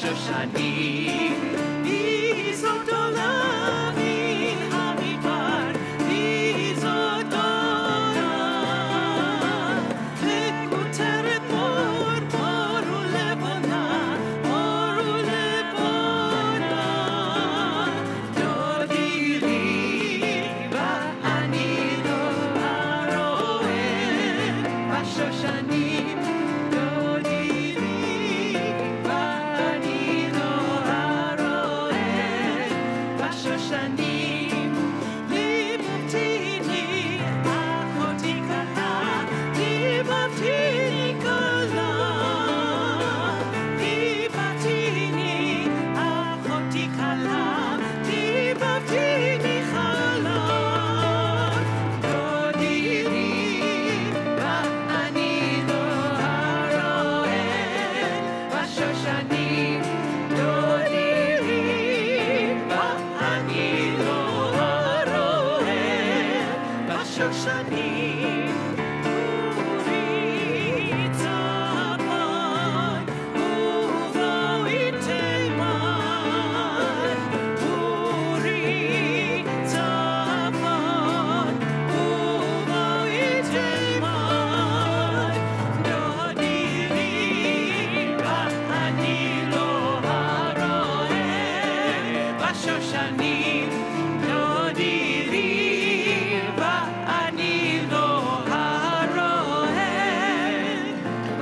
בשושנים, היא זאת עולה מן המדבר, היא זאת עולה, וכותרת מור, מור ולבונה, מור ולבונה, דודי לי ואני לא הרואה בשושנים, דודי לי ואני לא הרואה בשושנים, ליבבתיני אחותי קלה, ליבבתיני קלה, ליבבתיני אחותי קלה, ליבבתיני חלה, דודי לי ואני לא הרואה בשושנים, דודי לי ואני לא הרואה בשושנים, אורי צפון ובואי תימן, אורי צפון ובואי תימן, דודי לי ואני לא הרואה בשושנים, דודי לי ואני לא הרואה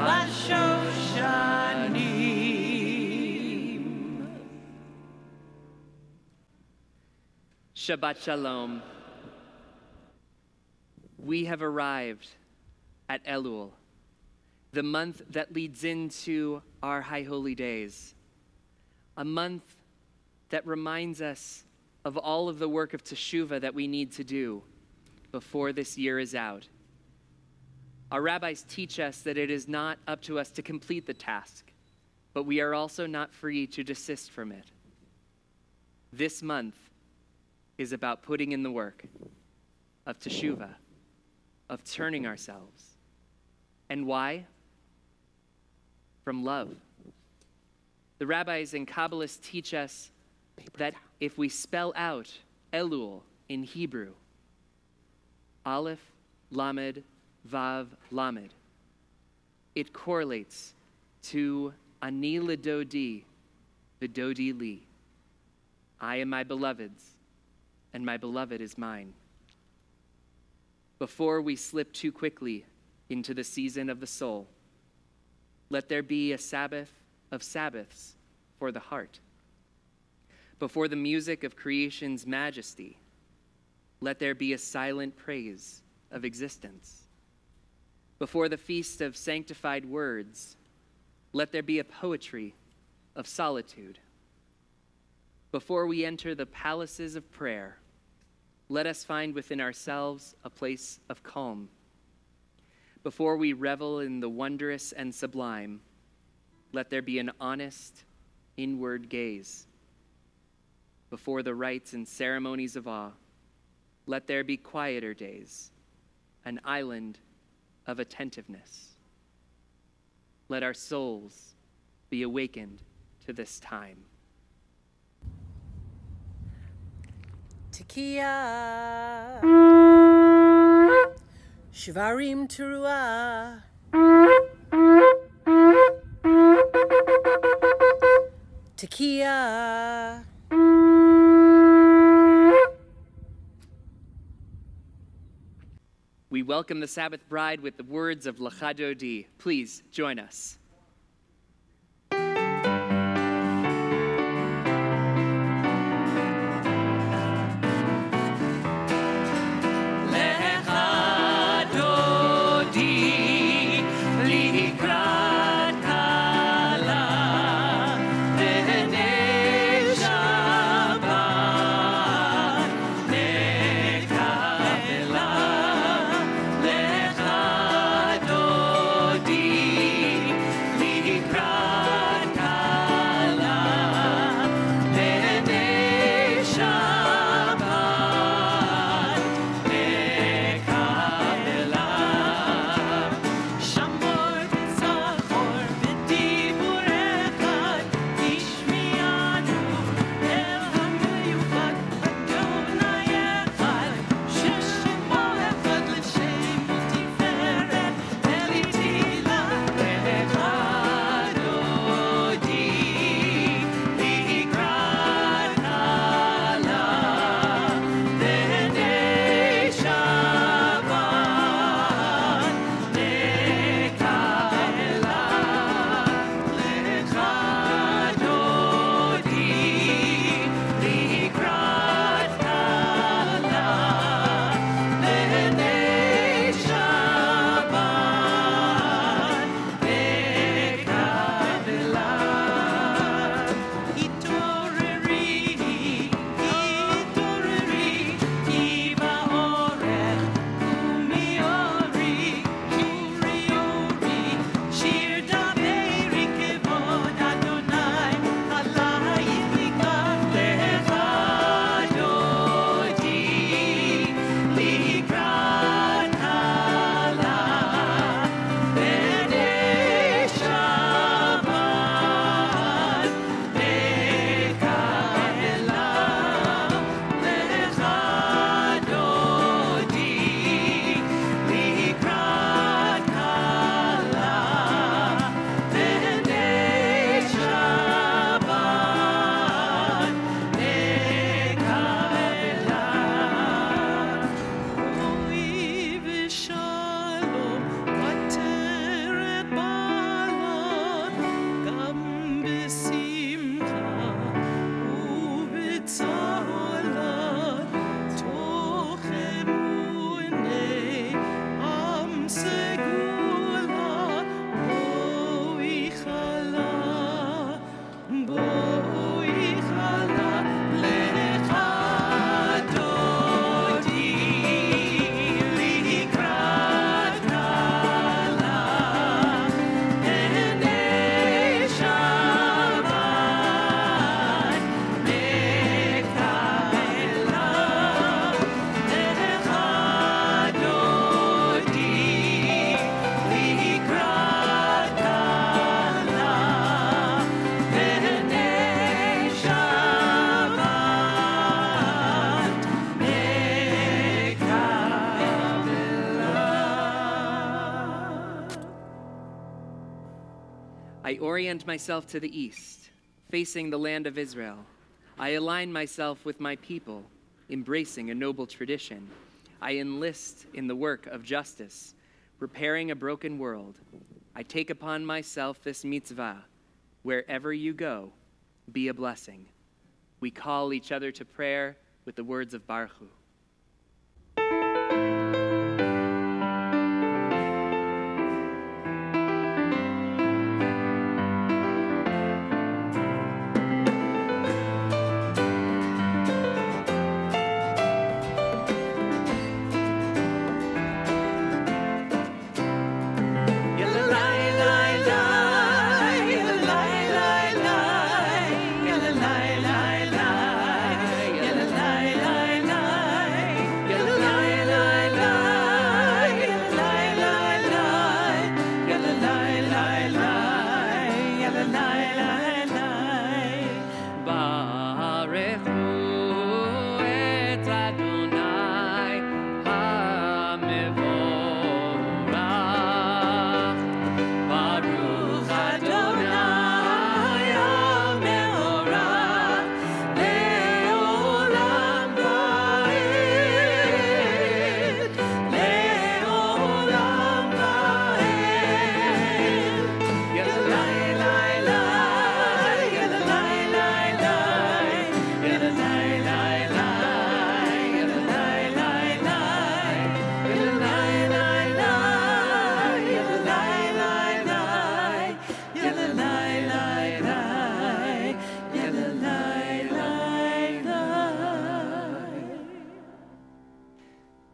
בשושנים. Shabbat shalom. We have arrived at Elul, the month that leads into our High Holy Days, a month that reminds us of all of the work of teshuvah that we need to do before this year is out. Our rabbis teach us that it is not up to us to complete the task, but we are also not free to desist from it. This month is about putting in the work of teshuvah, of turning ourselves. And why? From love. The rabbis and Kabbalists teach us that if we spell out Elul in Hebrew, Aleph, Lamed, Vav, Lamed, it correlates to Ani l'dodi, v'dodi li. I am my beloved's, and my beloved is mine. Before we slip too quickly into the season of the soul, let there be a Sabbath of Sabbaths for the heart. Before the music of creation's majesty, let there be a silent praise of existence. Before the feast of sanctified words, let there be a poetry of solitude. Before we enter the palaces of prayer, let us find within ourselves a place of calm. Before we revel in the wondrous and sublime, let there be an honest, inward gaze. Before the rites and ceremonies of awe, let there be quieter days, an island of attentiveness. Let our souls be awakened to this time. Tekiah, Shvarim Teruah, Tekiah. We welcome the Sabbath bride with the words of Lecha Dodi. Please join us. I orient myself to the east, facing the land of Israel. I align myself with my people, embracing a noble tradition. I enlist in the work of justice, repairing a broken world. I take upon myself this mitzvah. Wherever you go, be a blessing. We call each other to prayer with the words of Baruch Hu.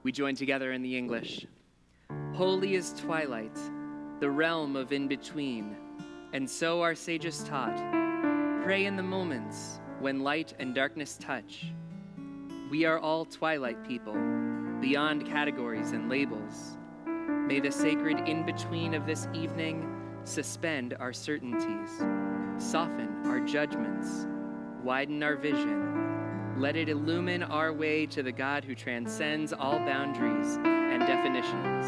We join together in the English. Holy is twilight, the realm of in-between, and so our sages taught. Pray in the moments when light and darkness touch. We are all twilight people, beyond categories and labels. May the sacred in-between of this evening suspend our certainties, soften our judgments, widen our vision. Let it illumine our way to the God who transcends all boundaries and definitions.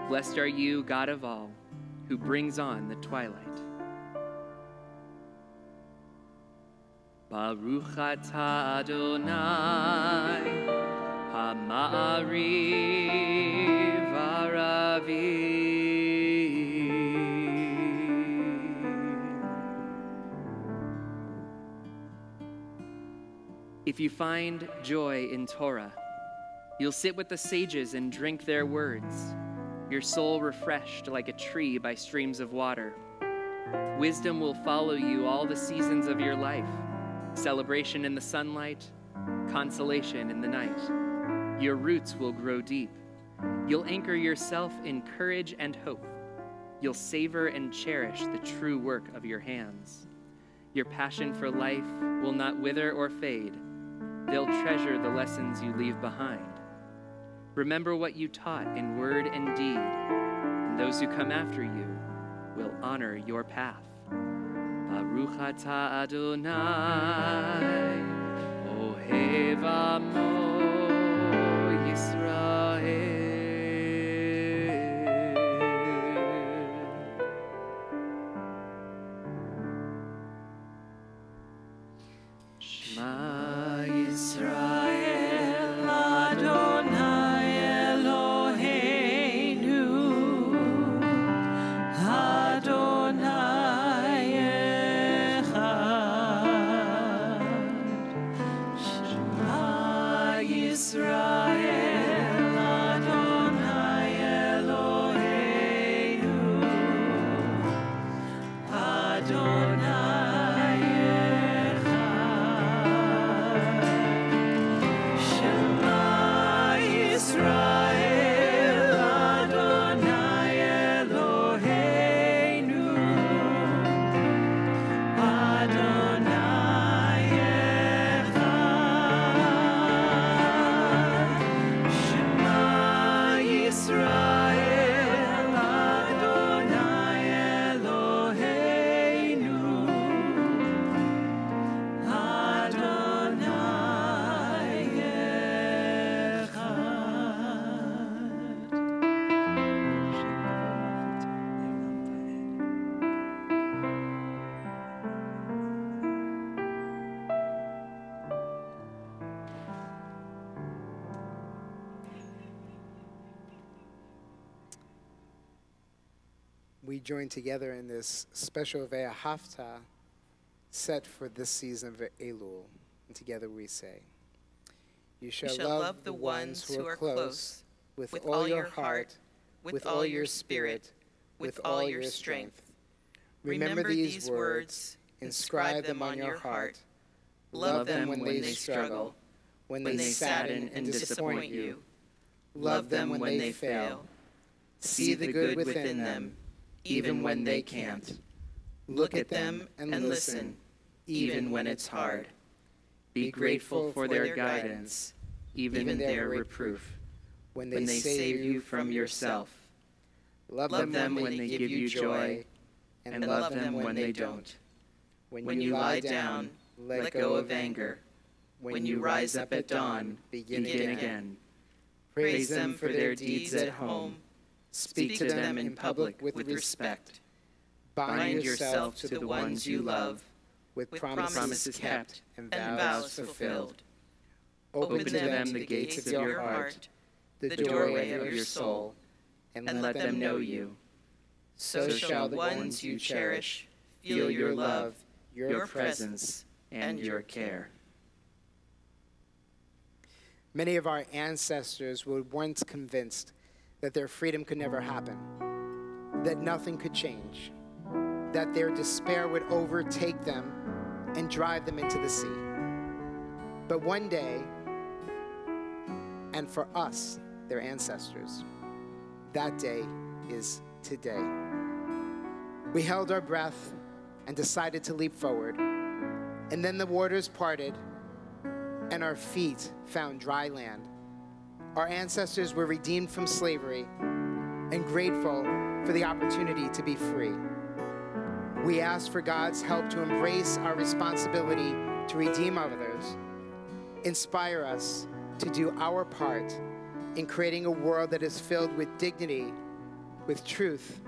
Blessed are you, God of all, who brings on the twilight. Baruch atah Adonai, ha'ma'ariv ha'ravim. If you find joy in Torah, you'll sit with the sages and drink their words, your soul refreshed like a tree by streams of water. Wisdom will follow you all the seasons of your life, celebration in the sunlight, consolation in the night. Your roots will grow deep. You'll anchor yourself in courage and hope. You'll savor and cherish the true work of your hands. Your passion for life will not wither or fade. They'll treasure the lessons you leave behind. Remember what you taught in word and deed, and those who come after you will honor your path. Baruch atah Adonai, Ohev Amo Yisrael. Shema Yisrael Adonai Eloheinu Adonai Echad. Shema Yisrael we join together in this special Ve'ahavta set for this season of Elul. And together we say, You shall love the ones who are close with all your heart, with all your spirit, with all your strength. Remember these words, inscribe them on your heart. Love them when they struggle, when they sadden and disappoint you. Love them when they fail. See the good within them, even when they can't. Look at them and listen, even when it's hard. Be grateful for their guidance, even in their reproof, when they save you from yourself. Love them when they give you joy, and love them when they don't. When you lie down, let go of anger. When you rise up at dawn, begin again. Praise them for their deeds at home. Speak to them in public with respect. Bind yourself to the ones you love, with promises kept and vows fulfilled. Open to them the gates of your heart, the doorway of your soul, and let them know you. So shall the ones you cherish feel your love, your presence, and your care. Many of our ancestors were once convinced that their freedom could never happen, that nothing could change, that their despair would overtake them and drive them into the sea. But one day, and for us, their ancestors, that day is today. We held our breath and decided to leap forward, and then the waters parted and our feet found dry land. Our ancestors were redeemed from slavery and grateful for the opportunity to be free. We ask for God's help to embrace our responsibility to redeem others. Inspire us to do our part in creating a world that is filled with dignity, with truth,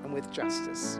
and with justice.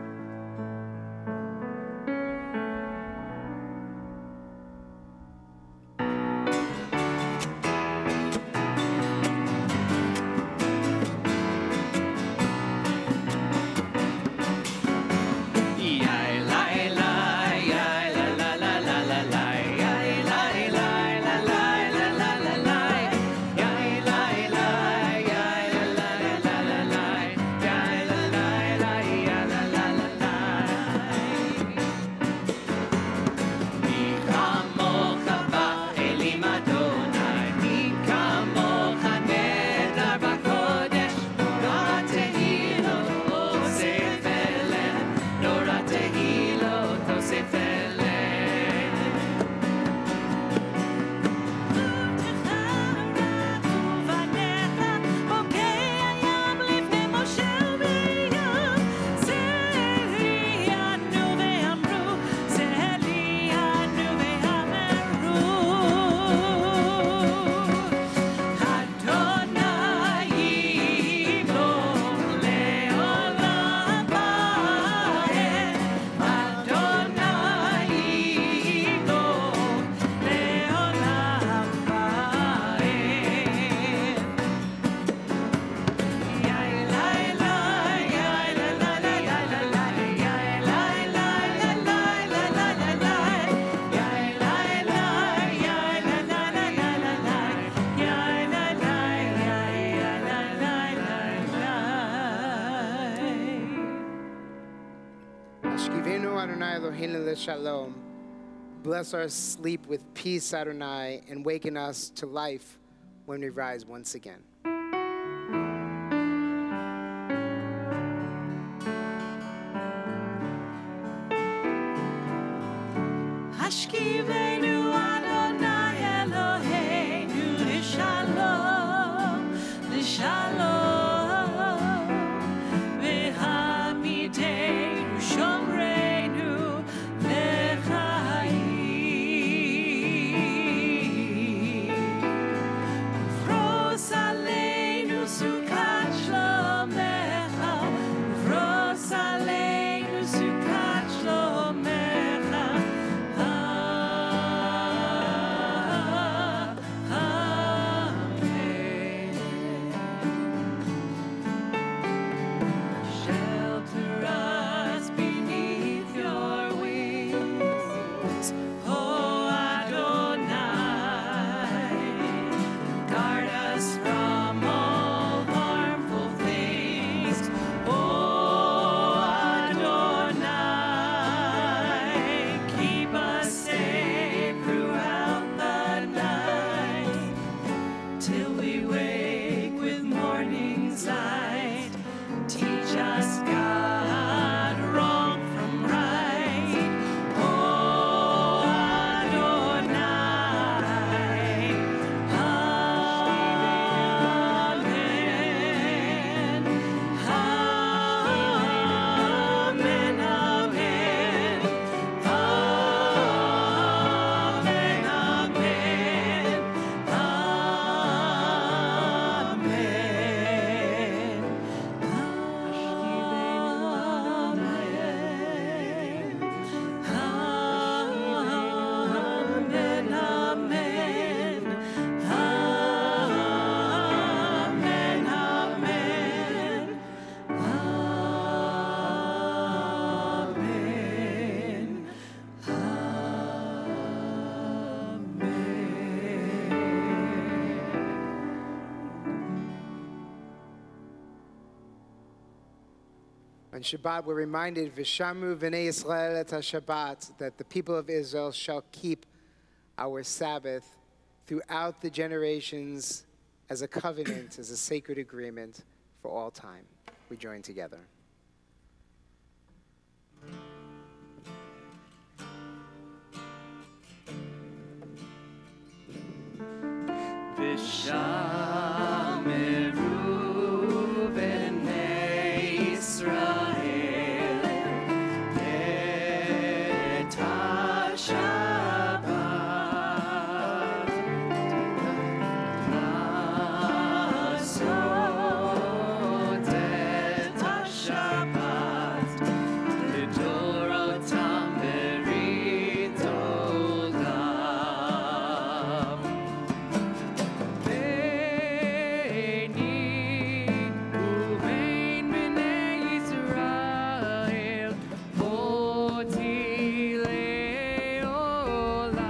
Shalom. Bless our sleep with peace, Adonai, and waken us to life when we rise once again. Hashkivenu Adonai Eloheinu L'shalom, L'shalom, V'hamidenu Shomreinu L'chaim, V'ros aleinu Sukat Shlomecha, V'ros aleinu Sukat Shlomecha. On Shabbat, we're reminded, V'shamru v'nei Yisrael et ha-Shabbat, that the people of Israel shall keep our Sabbath throughout the generations as a covenant, as a sacred agreement for all time. We join together. V'shameru v'nei Yisrael et ha-Shabbat לעשות את השבת לדורותם ברית עולם. ביני ובין בני ישראל אותי לעולם.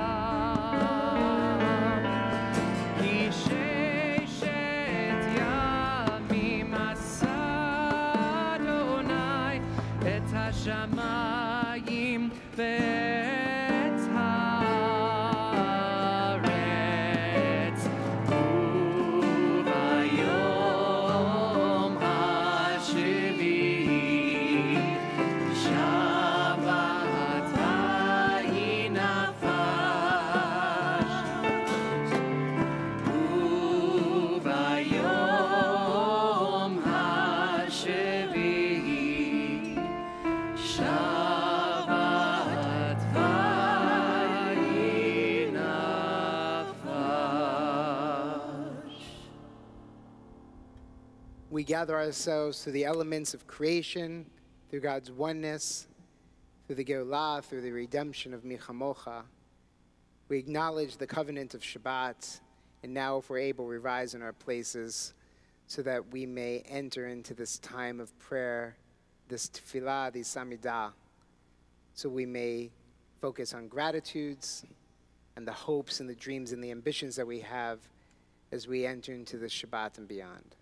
כי ששת ימים עשה אדוני את השמיים ואת הארץ, וביום השביעי שבת ויהי נפש, וביום השביעי שבת ויהי נפש. We gather ourselves to the elements of creation, through God's oneness, through the Geulah, through the redemption of Michamocha. We acknowledge the covenant of Shabbat, and now, if we're able, we rise in our places so that we may enter into this time of prayer, this tefillah, this amidah, so we may focus on gratitudes and the hopes and the dreams and the ambitions that we have as we enter into the Shabbat and beyond.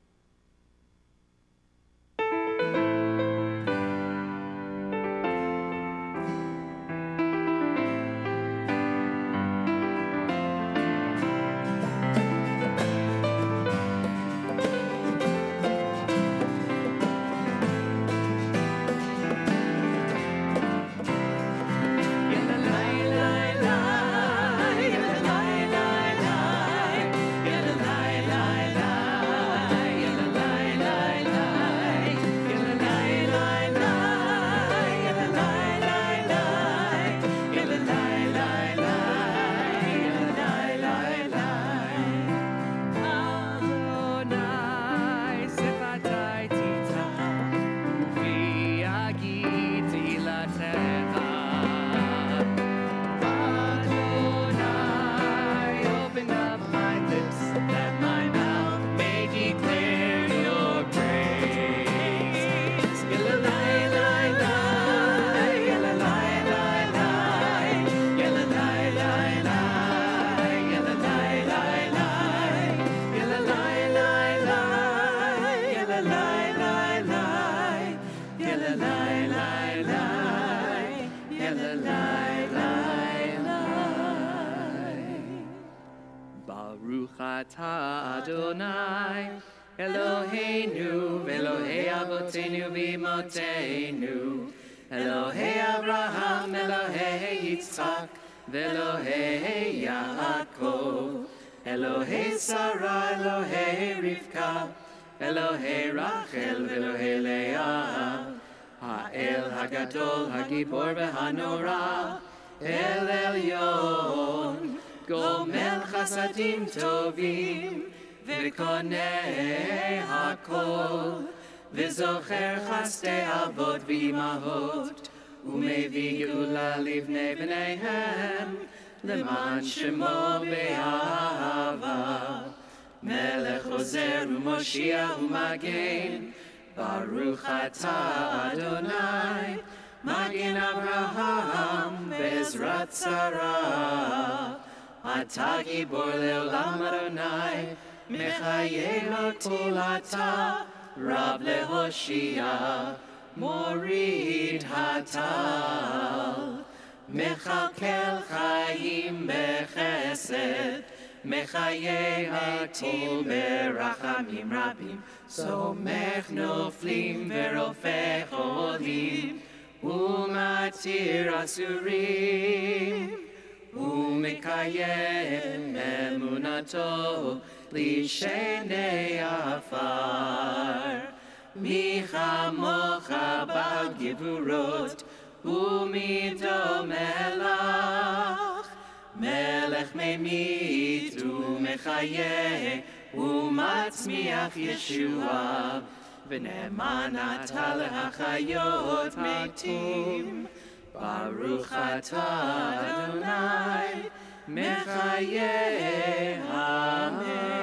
Baruch atah Adonai Eloheinu v'Elohei Avotenu v'Imotenu, Elohei Abraham, Elohei Yitzchak, v'Elohei Yaakov, Elohei Sarah, Elohei Rivka, Elohei Rachel, v'Elohei Leah, Ha'el Hagadol, Hagibor v'Hanora, El Elyon, Gomel Chasadim Tovim, V'konei hakol, V'zocher chastei avot v'imahot, U'mevi geula livnei b'neihem, L'man shemo be'ahava, Melech ozer u'moshiach u'magen, Baruch atah Adonai, Magen Abraham, Be'ezrat Sarah, Atah gibor le'olam Adonai, Mechaye hakol atah, Rab lehoshia, morid hatal, mechalkel chayim bechesed, mechaye hatim berachamim rabim, somech noflim verofech olim, umatir asurim, umekayem emunato lishenei afar. Michamocha bal givurot umido melach, melech memit umechayeh umatzmiach Yeshua, v'ne'emanata lehachayot metim, Baruch atah Adonai mechayeh hametim.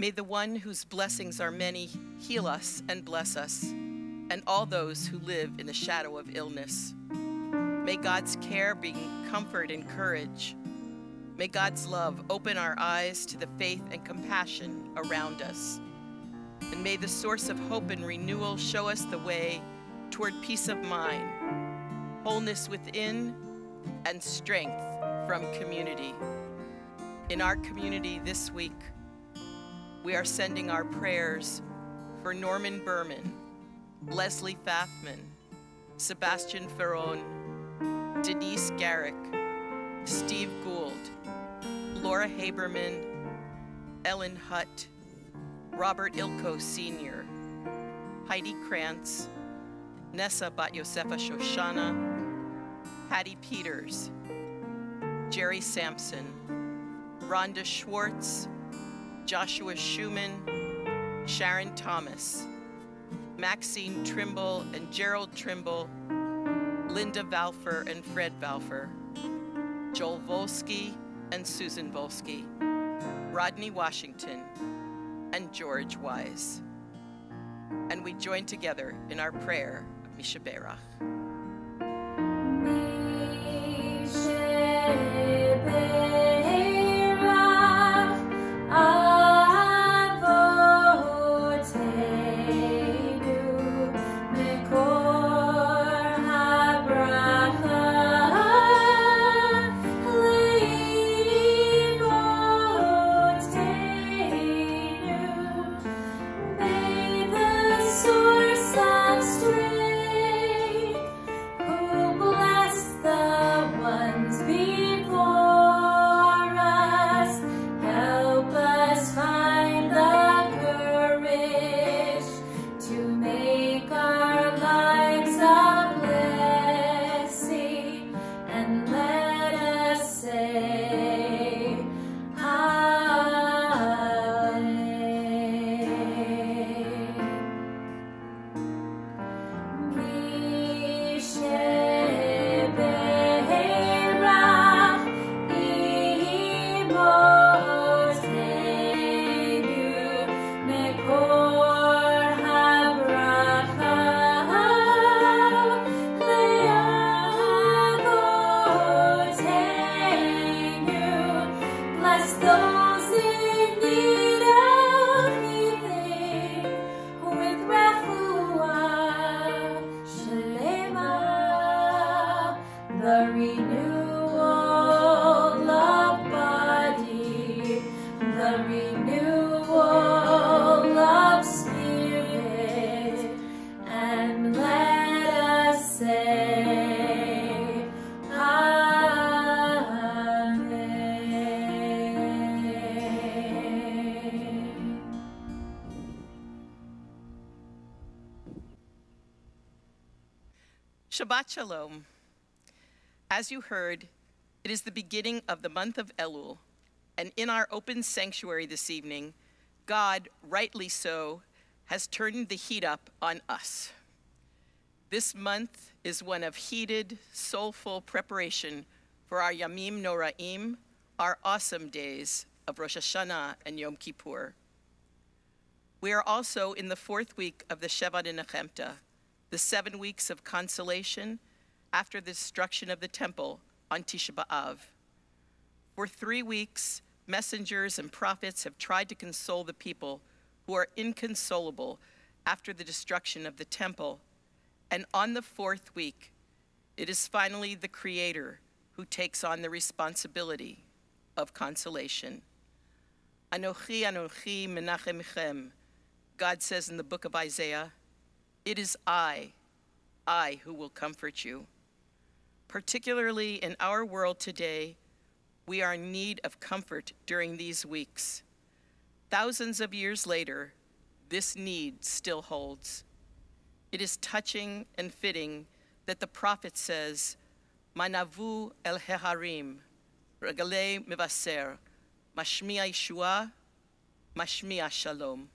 May the one whose blessings are many heal us and bless us, and all those who live in the shadow of illness. May God's care bring comfort and courage. May God's love open our eyes to the faith and compassion around us. And may the source of hope and renewal show us the way toward peace of mind, wholeness within, and strength from community. In our community this week, we are sending our prayers for Norman Berman, Leslie Fathman, Sebastian Ferron, Denise Garrick, Steve Gould, Laura Haberman, Ellen Hutt, Robert Ilko Sr., Heidi Krantz, Nessa Bat Yosefa Shoshana, Hattie Peters, Jerry Sampson, Rhonda Schwartz, Joshua Schumann, Sharon Thomas, Maxine Trimble and Gerald Trimble, Linda Valfer and Fred Valfer, Joel Volsky and Susan Volsky, Rodney Washington, and George Wise. And we join together in our prayer of Mishaberach. of body, the renewal of spirit, and let us say, Amen. Shabbat shalom. As you heard, it is the beginning of the month of Elul, and in our open sanctuary this evening, God, rightly so, has turned the heat up on us. This month is one of heated, soulful preparation for our Yamim Noraim, our awesome days of Rosh Hashanah and Yom Kippur. We are also in the 4th week of the Shabbat Nechemta, the 7 weeks of consolation after the destruction of the temple on Tisha B'Av. For 3 weeks, messengers and prophets have tried to console the people who are inconsolable after the destruction of the temple. And on the 4th week, it is finally the Creator who takes on the responsibility of consolation. Anochi, Anochi, Menachemchem, God says in the book of Isaiah, it is I who will comfort you. Particularly in our world today, we are in need of comfort during these weeks. Thousands of years later, this need still holds. It is touching and fitting that the prophet says, Manavu el heharim, regalei mevaser, mashmi'a yeshua, mashmi'a shalom.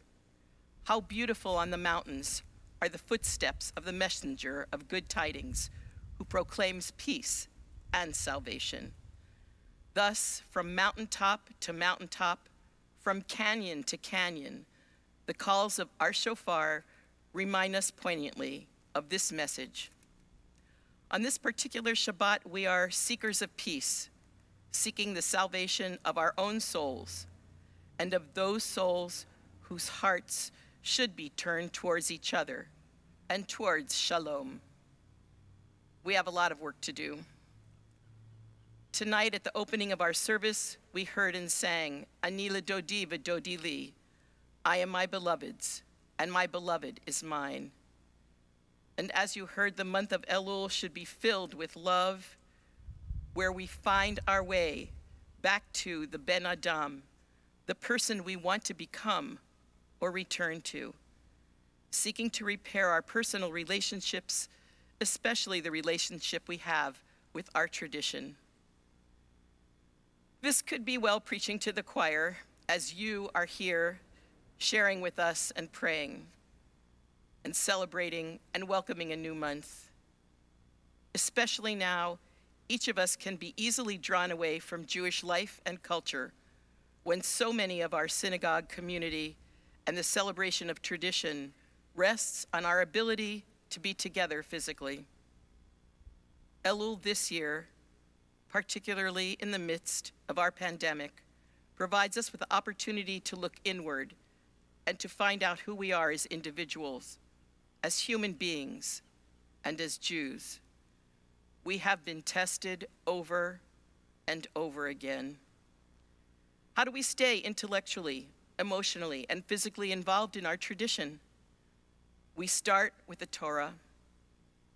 How beautiful on the mountains are the footsteps of the messenger of good tidings, who proclaims peace and salvation. Thus, from mountaintop to mountaintop, from canyon to canyon, the calls of our shofar remind us poignantly of this message. On this particular Shabbat, we are seekers of peace, seeking the salvation of our own souls and of those souls whose hearts should be turned towards each other and towards shalom. We have a lot of work to do. Tonight at the opening of our service, we heard and sang, Ani ledodi v'dodi li, I am my beloved's, and my beloved is mine. And as you heard, the month of Elul should be filled with love, where we find our way back to the Ben Adam, the person we want to become or return to, seeking to repair our personal relationships, especially the relationship we have with our tradition. This could be well preaching to the choir as you are here sharing with us and praying and celebrating and welcoming a new month. Especially now, each of us can be easily drawn away from Jewish life and culture when so many of our synagogue community and the celebration of tradition rests on our ability to be together physically. Elul this year, particularly in the midst of our pandemic, provides us with the opportunity to look inward and to find out who we are as individuals, as human beings, and as Jews. We have been tested over and over again. How do we stay intellectually, emotionally, and physically involved in our tradition? We start with the Torah,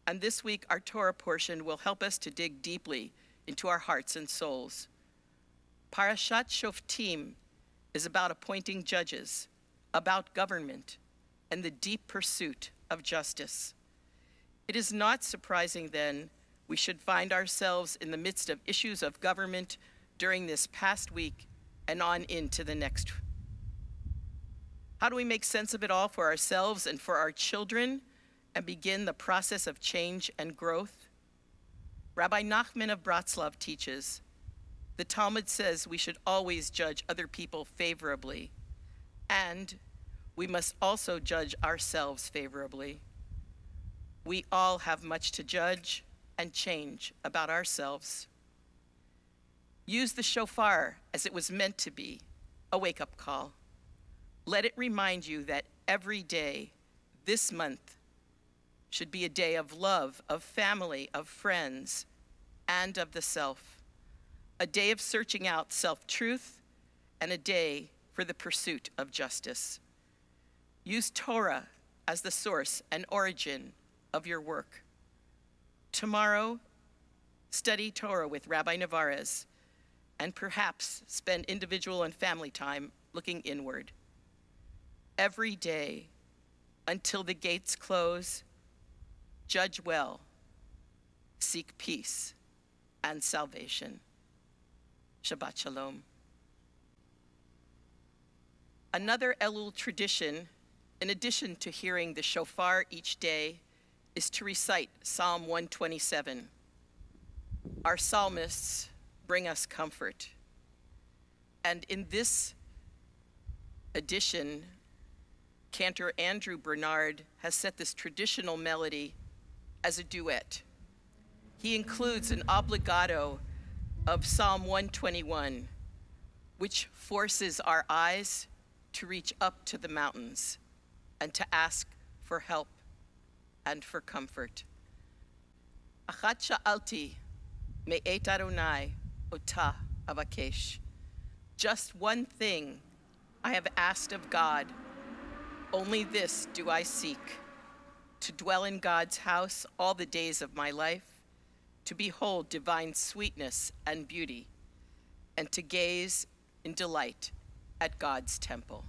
and this week our Torah portion will help us to dig deeply into our hearts and souls. Parashat Shoftim is about appointing judges, about government, and the deep pursuit of justice. It is not surprising, then, we should find ourselves in the midst of issues of government during this past week and on into the next. How do we make sense of it all for ourselves and for our children and begin the process of change and growth? Rabbi Nachman of Bratslav teaches, the Talmud says we should always judge other people favorably, and we must also judge ourselves favorably. We all have much to judge and change about ourselves. Use the shofar as it was meant to be, a wake-up call. Let it remind you that every day, this month, should be a day of love, of family, of friends, and of the self, a day of searching out self-truth, and a day for the pursuit of justice. Use Torah as the source and origin of your work. Tomorrow, study Torah with Rabbi Nevarez, and perhaps spend individual and family time looking inward. Every day, until the gates close, judge well, seek peace and salvation. Shabbat shalom. Another Elul tradition, in addition to hearing the shofar each day, is to recite Psalm 127. Our psalmists bring us comfort. And in this edition, Cantor Andrew Bernard has set this traditional melody as a duet. He includes an obligato of Psalm 121, which forces our eyes to reach up to the mountains and to ask for help and for comfort. Achat sha'alti me'et Adonai ota avakesh. Just one thing I have asked of God, only this do I seek, to dwell in God's house all the days of my life, to behold divine sweetness and beauty, and to gaze in delight at God's temple.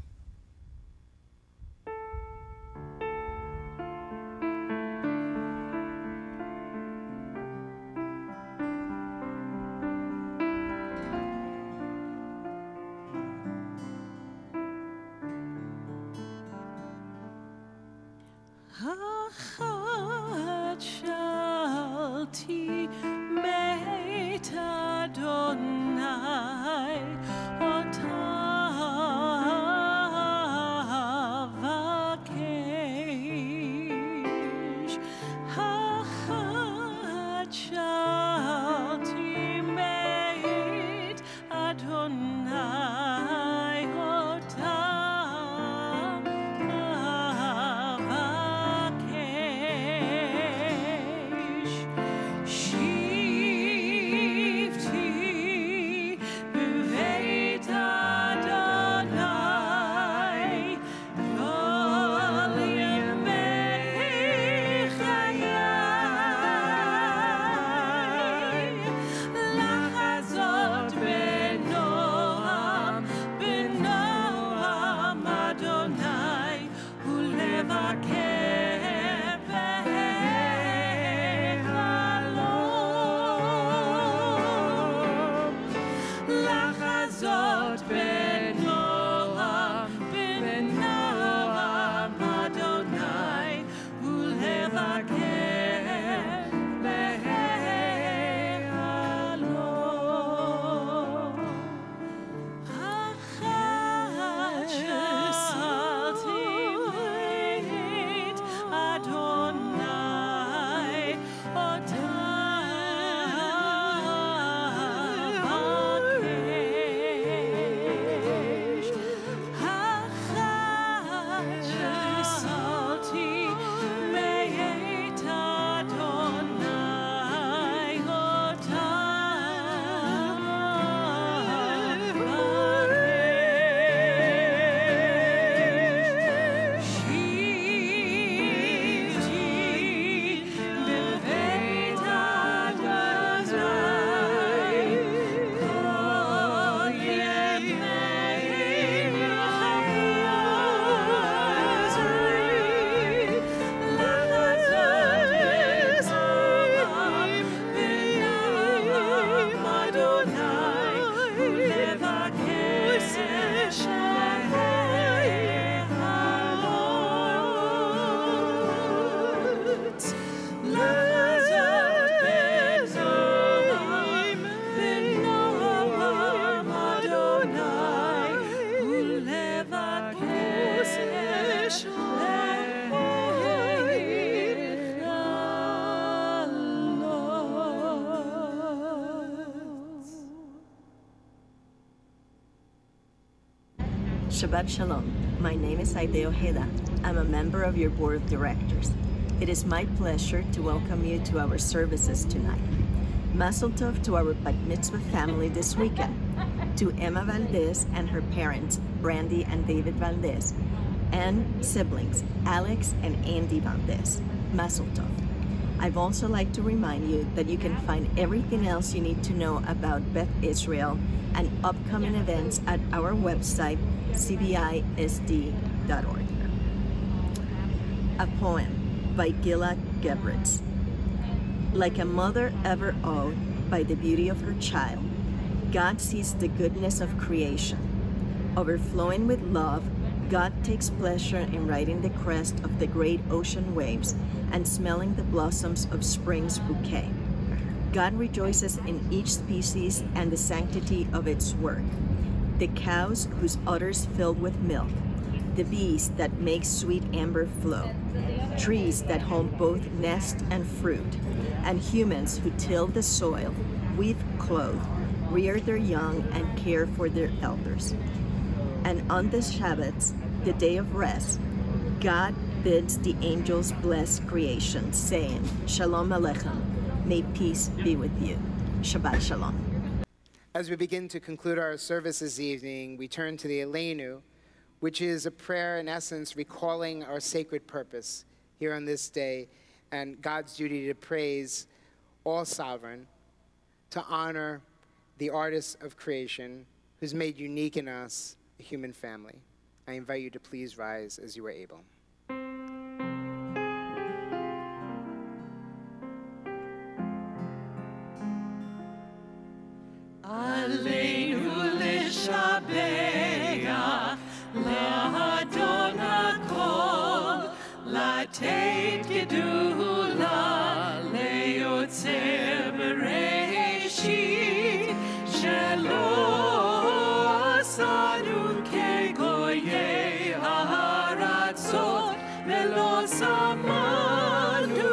Shabbat Shalom. My name is Aide Ojeda. I'm a member of your board of directors. It is my pleasure to welcome you to our services tonight. Mazel tov to our bat mitzvah family this weekend. To Emma Valdez and her parents, Brandy and David Valdez, and siblings, Alex and Andy Valdez. Mazel tov. I'd also like to remind you that you can find everything else you need to know about Beth Israel and upcoming events at our website, cbisd.org. A poem by Gila Gebritz. Like a mother ever awed by the beauty of her child, God sees the goodness of creation. Overflowing with love, God takes pleasure in riding the crest of the great ocean waves and smelling the blossoms of spring's bouquet. God rejoices in each species and the sanctity of its work. The cows whose udders filled with milk, the bees that make sweet amber flow, trees that hold both nest and fruit, and humans who till the soil, weave clothes, rear their young, and care for their elders. And on this Shabbat, the day of rest, God bids the angels bless creation, saying, Shalom Aleichem, may peace be with you. Shabbat Shalom. As we begin to conclude our service this evening, we turn to the Aleinu, which is a prayer, in essence, recalling our sacred purpose here on this day and God's duty to praise all sovereign, to honor the artist of creation who's made unique in us a human family. I invite you to please rise as you are able. Aleinu l'shabeach le'adon hakol לתת גדולה ליוצר בראשית שלא עשנו כגויי הארצות ולא שמנו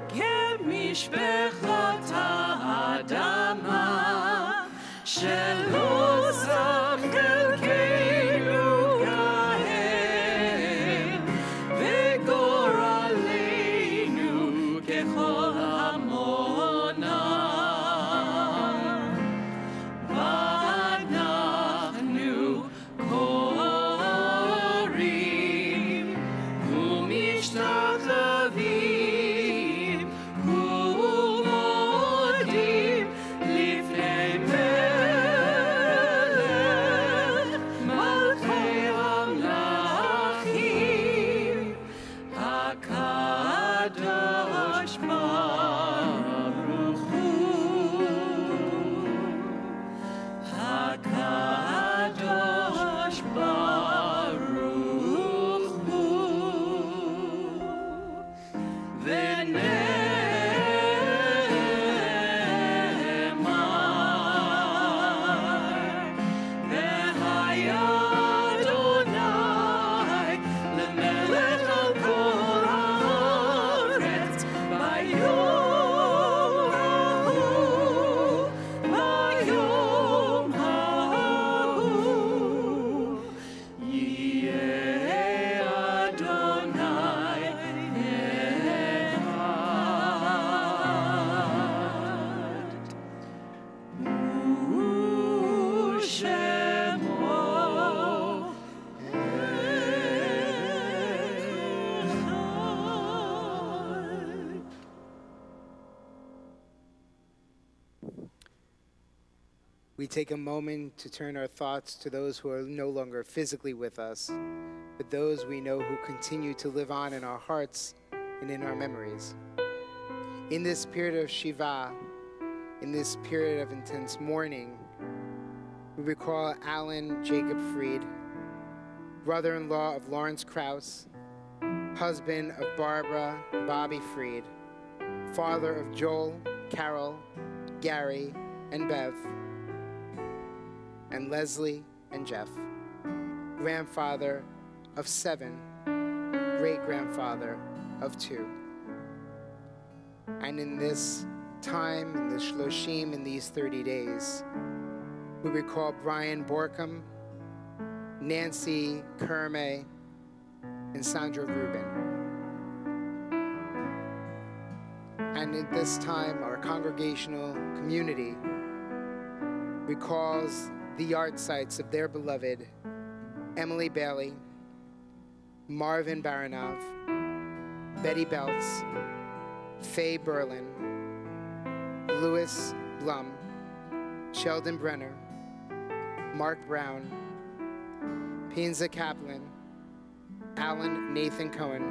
כמשפחת האדמה שלא שם חלקנו כהם וגורלנו ככל המונה ואנחנו קוראים ומשתחווים ומודים לפני מלך מלכי המלכים הקדוש ברוך הוא הקדוש ברוך הוא ונאמר והיה אדוני למלך על כל הארץ ביום ההוא יהיה אדוני אחד ושמו אחד. We take a moment to turn our thoughts to those who are no longer physically with us, but those we know who continue to live on in our hearts and in our memories. In this period of Shiva, in this period of intense mourning, we recall Alan Jacob Fried, brother-in-law of Lawrence Krauss, husband of Barbara Bobby Fried, father of Joel, Carol, Gary, and Bev, and Leslie and Jeff, grandfather of 7, great-grandfather of 2. And in this time, in the Shloshim, in these 30 days, we recall Brian Borkham, Nancy Kerme, and Sandra Rubin. And at this time, our congregational community recalls the yard sites of their beloved Emily Bailey, Marvin Baranov, Betty Belts, Faye Berlin, Louis Blum, Sheldon Brenner, Mark Brown, Pinza Kaplan, Alan Nathan Cohen,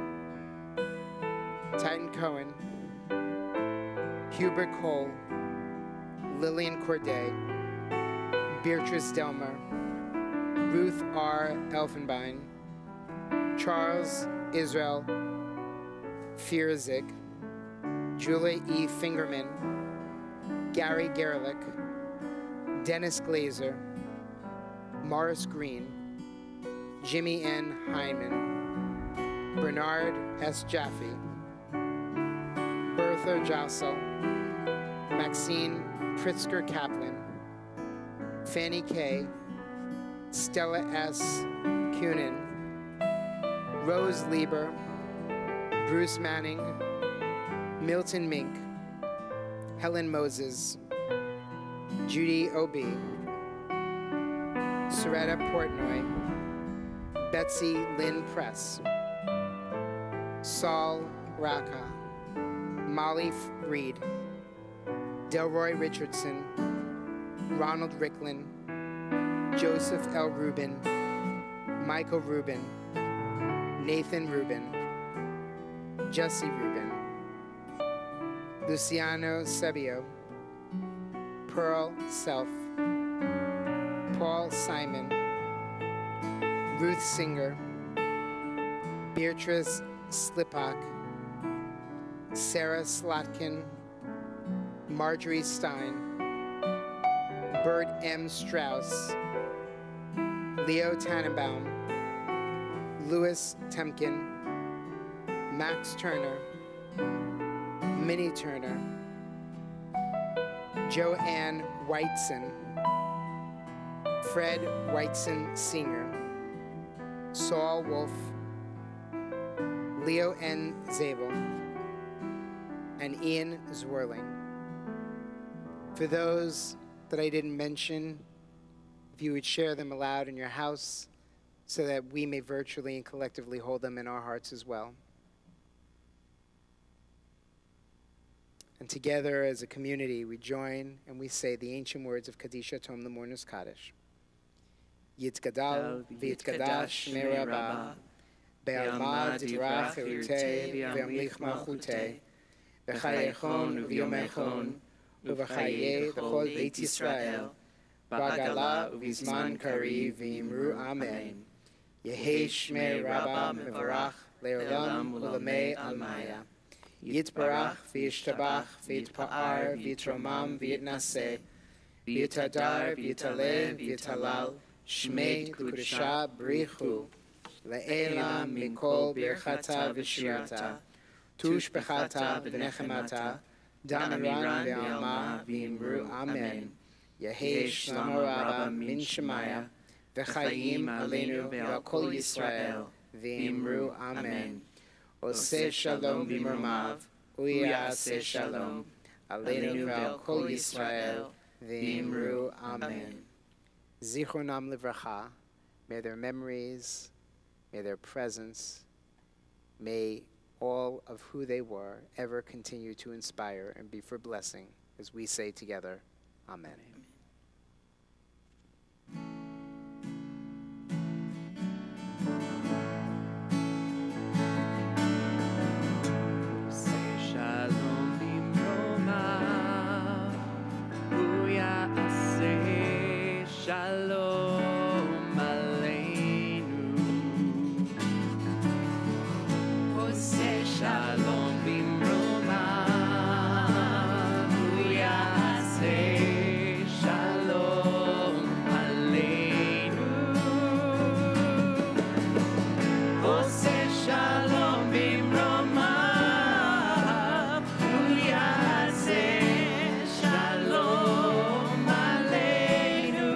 Titan Cohen, Hubert Cole, Lillian Corday, Beatrice Delmer, Ruth R. Elfenbein, Charles Israel Fierzik, Julia E. Fingerman, Gary Gerlich, Dennis Glazer, Morris Green, Jimmy N. Hyman, Bernard S. Jaffe, Bertha Jossel, Maxine Pritzker Kaplan, Fanny K., Stella S. Kunin, Rose Lieber, Bruce Manning, Milton Mink, Helen Moses, Judy O.B., Soretta Portnoy, Betsy Lynn Press, Saul Raka, Molly Reed, Delroy Richardson, Ronald Ricklin, Joseph L. Rubin, Michael Rubin, Nathan Rubin, Jesse Rubin, Luciano Sebio, Pearl Self, Paul Simon, Ruth Singer, Beatrice Slipak, Sarah Slotkin, Marjorie Stein, Bert M. Strauss, Leo Tannenbaum, Louis Temkin, Max Turner, Minnie Turner, Joanne Whiteson, Fred Whiteson Sr., Saul Wolf, Leo N. Zabel, and Ian Zwerling. For those that I didn't mention, if you would share them aloud in your house so that we may virtually and collectively hold them in our hearts as well. And together as a community, we join and we say the ancient words of Kadisha Tom, the Mourner's Kaddish. Yitzgadal v'yitkadash merabah, be'alma titrach erutei v'amlich malchutei, v'chayechon v'yomechon, uv'chayeh v'chol beit Yisrael, b'agala uv'izman kari v'imru amen. Yehei shmei rabba mevarach le'olam u'lamei almaya. Yitbarach v'yishtabach v'yitpa'ar v'yitromam v'yitnaseh, v'yitadar v'yitaleh v'yitalal, shmei kudusha brichu, le'elam mikol birchata v'shirata, tush bechata v'nechemata, damiran v'alma v'imru amen. Yehei shlomo rabba min shemaya, v'chayim aleinu v'al kol Yisrael, v'imru amen. Oseh shalom b'mromav, uyaseh shalom, aleinu v'al kol Yisrael, v'imru amen. Zichronam livracha, may their memories, may their presence, may all of who they were ever continue to inspire and be for blessing, as we say together, amen. Shalom aleinu. Oseh shalom b'mromav. Uyaseh shalom aleinu. Oseh shalom b'mromav. Uyaseh shalom aleinu.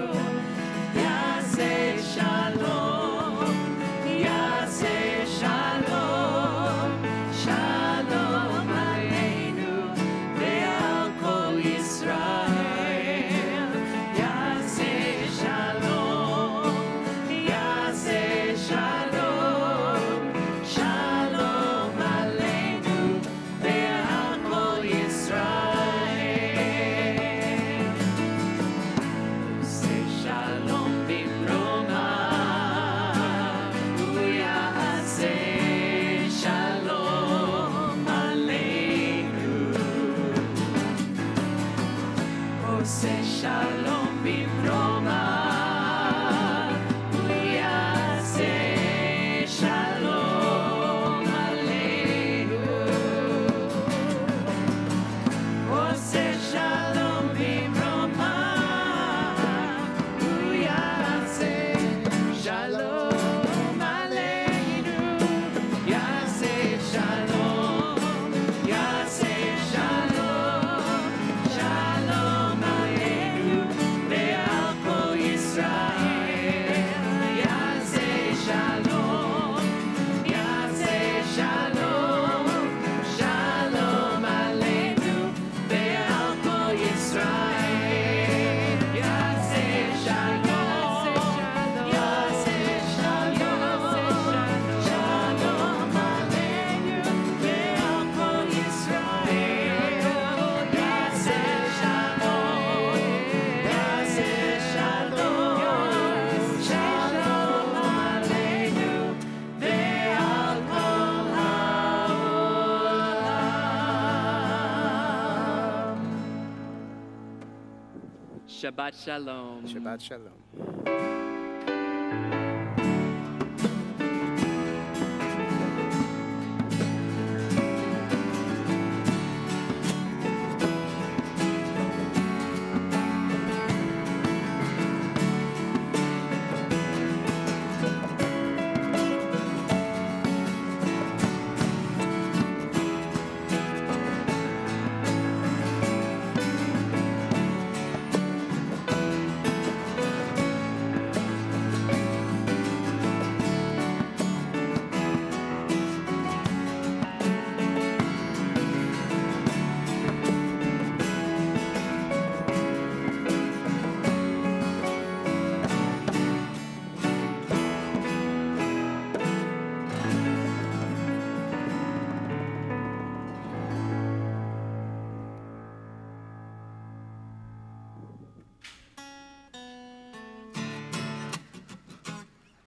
עושה שלום במרומיו, הוא יעשה שלום עלינו. עושה שלום במרומיו, הוא יעשה שלום עלינו. יעשה שלום, יעשה שלום, שלום עלינו ועל כל ישראל. יעשה שלום, יעשה שלום, שלום עלינו ועל כל ישראל. יעשה שלום, יעשה שלום, שלום עלינו ועל כל ישראל. יעשה שלום, יעשה שלום, שלום עלינו ועל כל העולם. Shabbat shalom. Shabbat shalom.